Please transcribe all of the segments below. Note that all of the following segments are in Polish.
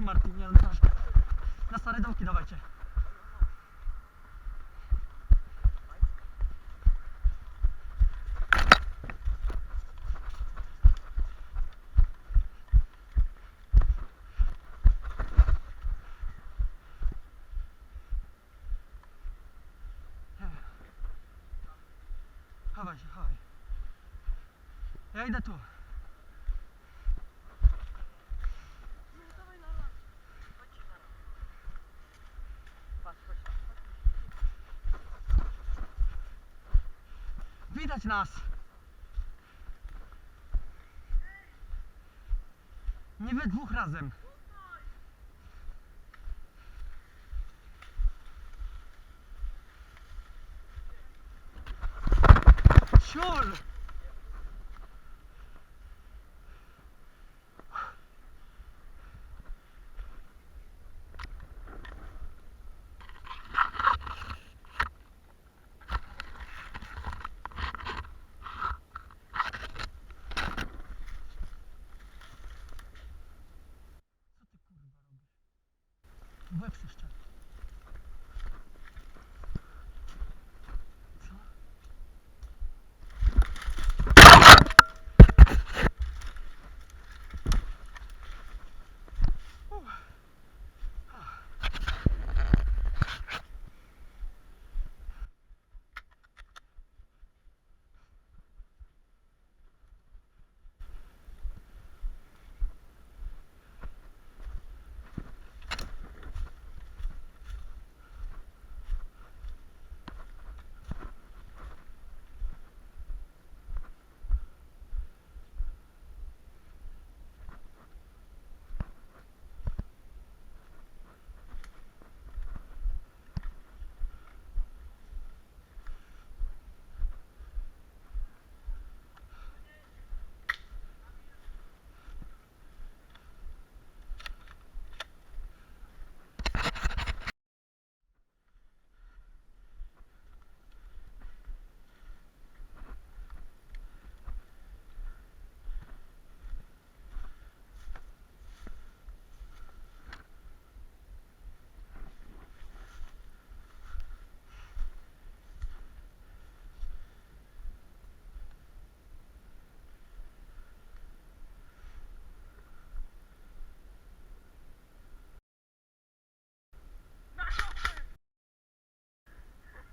Martin, nie oddasz. Na stare dołki dawajcie. Chowaj się, chowaj. Ja idę tu. Widać nas. Nie we dwóch razem. Ciul! W łeb się szczerze. Co?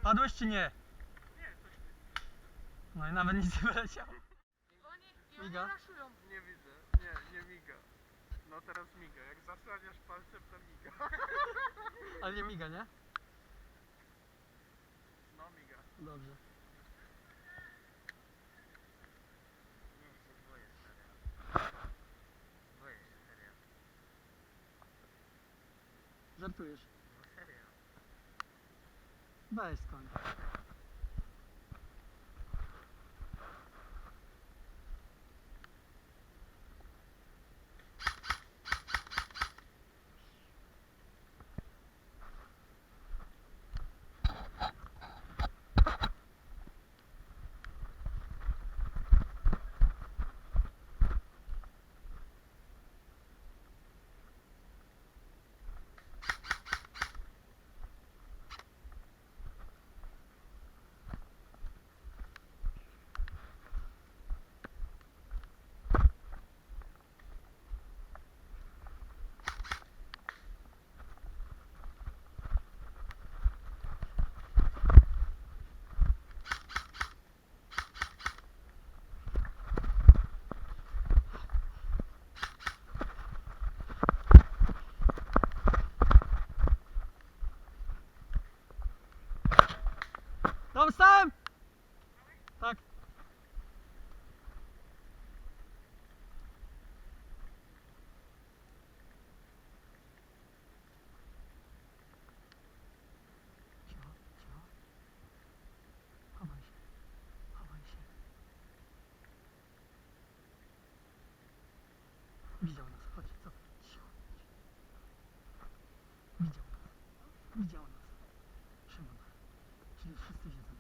Padłeś czy nie? No i nawet nic nie wyleciało. Miga? Nie widzę, nie miga. No teraz miga, jak zasłaniasz palcem to miga. Ale nie miga, nie? No miga. Dobrze. Nie, się boję, serio. Boję się, serio. Żartujesz. No serio. Weź skoń. Tam stałem! Tak. Cicho, cicho. Chowaj się. Chowaj się. Widział nas. Chodź, co? Cicho. Widział nas. Widział nas. Szymon. Czyli wszyscy siedzą.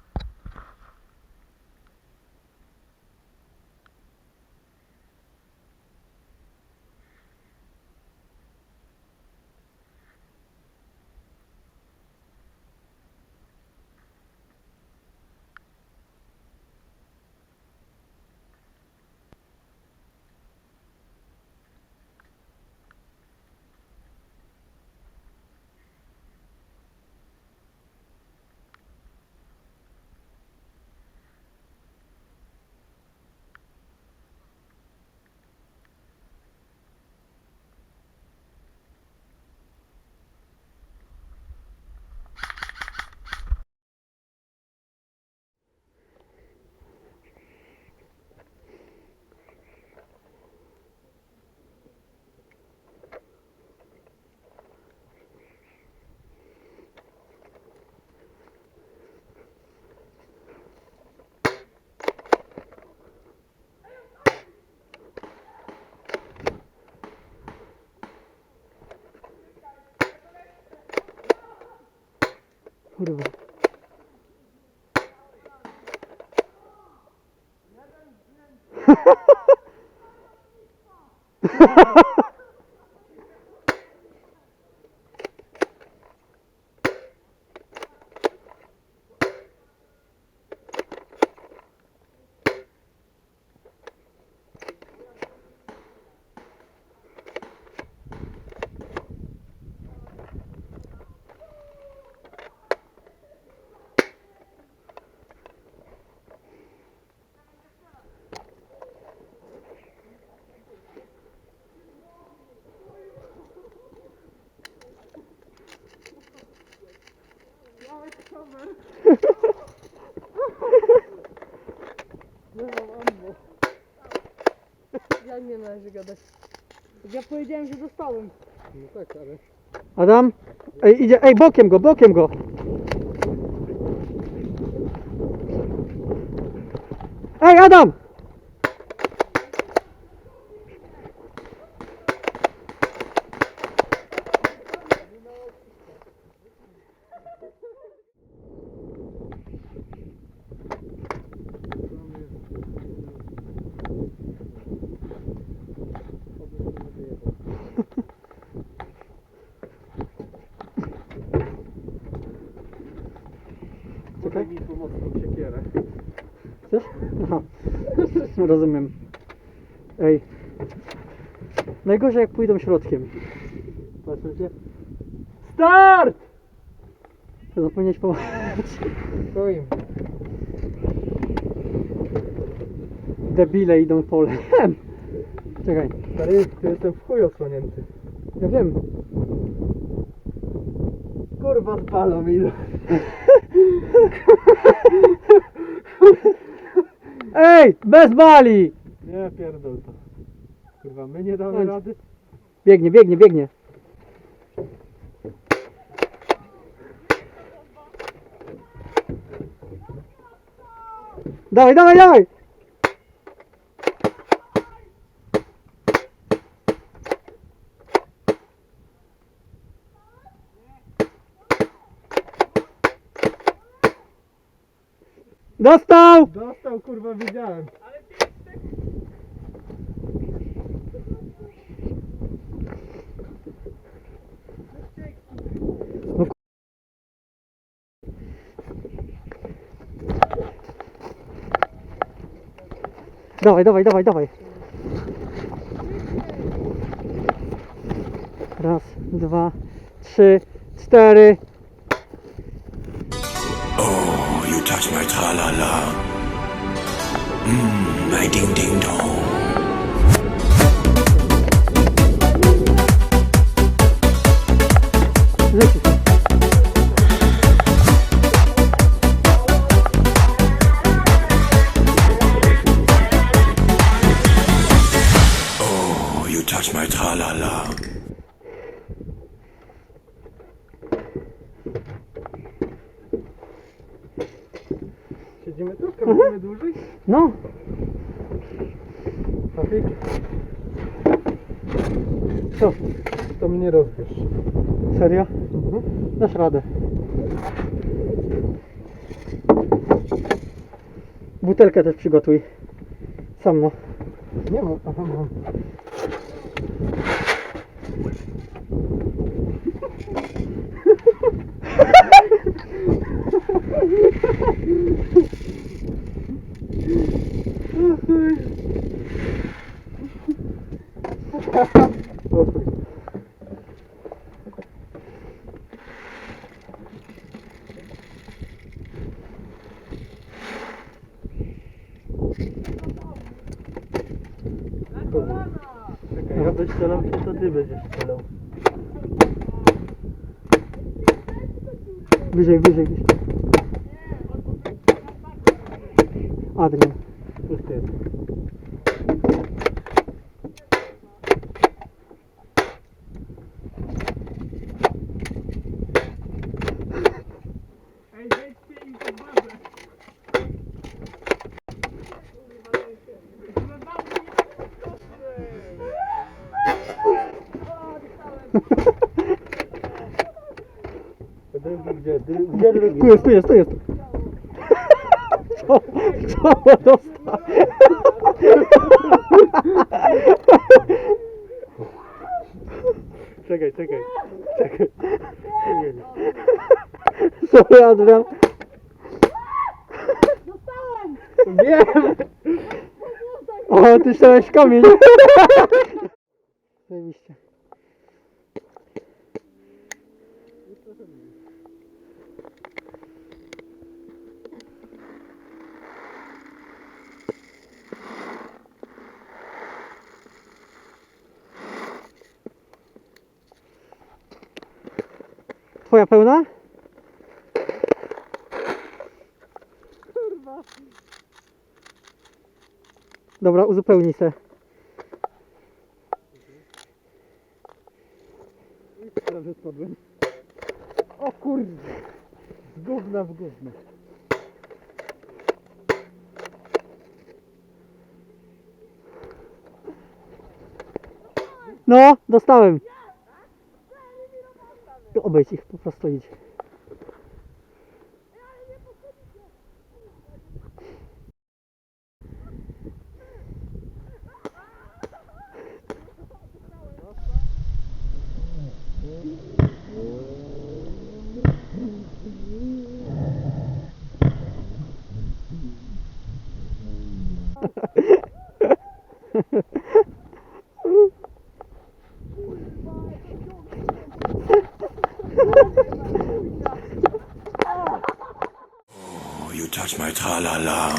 Kurwa. Ja nie należy gadać. Ja powiedziałem, że dostałem. No tak, ale... Adam? Ej, idzie, ej, bokiem go, bokiem go. Ej, Adam! Podaj mi pomocną siekierę. Chcesz? Aha. Rozumiem. Ej. Najgorzej jak pójdą środkiem. Patrzcie. Start! Zapomnieć pomagać. Stoim. Debile idą polem. Czekaj. Stary, tu jestem w chuj odsłonięty. Ja wiem. Kurwa, spalą mi. Ej! Bez bali! Nie, pierdol to. Kurwa, my nie damy Chodź. rady. Biegnie, biegnie, biegnie. Dawaj, dawaj, dawaj! Dostał! Dostał, kurwa, widziałem. Dawaj, dawaj, dawaj, dawaj. Raz, dwa, trzy, cztery. Oh, you touch my tra-la-la. My ding-ding-dong. Rzucisz. Oh, you touch my tra-la-la. Siedzimy tu? Kamujemy dłużej? No, Trafik? co? To mnie rozbierz. Serio? Dasz radę. Butelkę też przygotuj. Sam no. Nie mam, aha, mam. O chuj. Jak ja będę strzelał, to ty będziesz strzelał. Wyżej, wyżej, wyżej. Adrian. Pusty jest. Ej, wejdźcie im pod bazę. Drugi gdzie? Gdzie drugi? Tu jest. Co dostał? Czekaj. Sorry, Adrian. Wiem! O, ty chciałeś kamień. Zajebiście. Twoja pełna? Dobra, uzupełnij se. Prawie spadłem. O kurde! Z gówna w gówno. No, dostałem. Obejdź ich, po prostu idź. Oh, you touch my tra-la-la.